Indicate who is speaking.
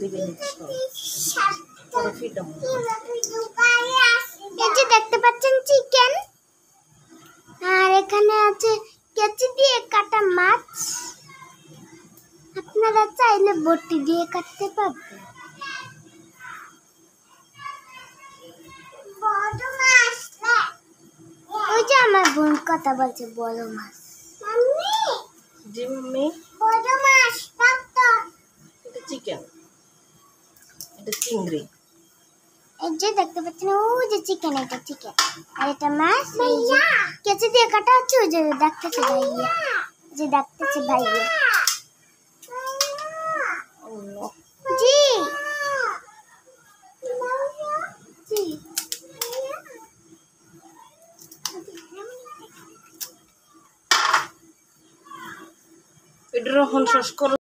Speaker 1: দিবে
Speaker 2: এই যে দেখতে পাচ্ছেন চিকেন, আর এখানে আছে কেচি দিয়ে কাটা মাছ। আপনারা চাইলে বটি দিয়ে কাটতে পারবেন। ওই যে আমার বোন কথা বলছে, বড় মাছ।
Speaker 1: জি মাম্মি,
Speaker 2: বড় মাছ ডাক্তার।
Speaker 1: এটা চিকেন, এটা চিংড়ি।
Speaker 2: এই যে দেখতে পাচ্ছেন, ওই যে চিকেন, এটা চিকেন, আর এটা মাছ। এই যে কেচি দিয়ে কাটা হচ্ছে। ওই যে দেখতেছে ভাইয়া, যে দেখতেছে ভাইয়া। জি জি।
Speaker 1: এটা রহন শেষ করো।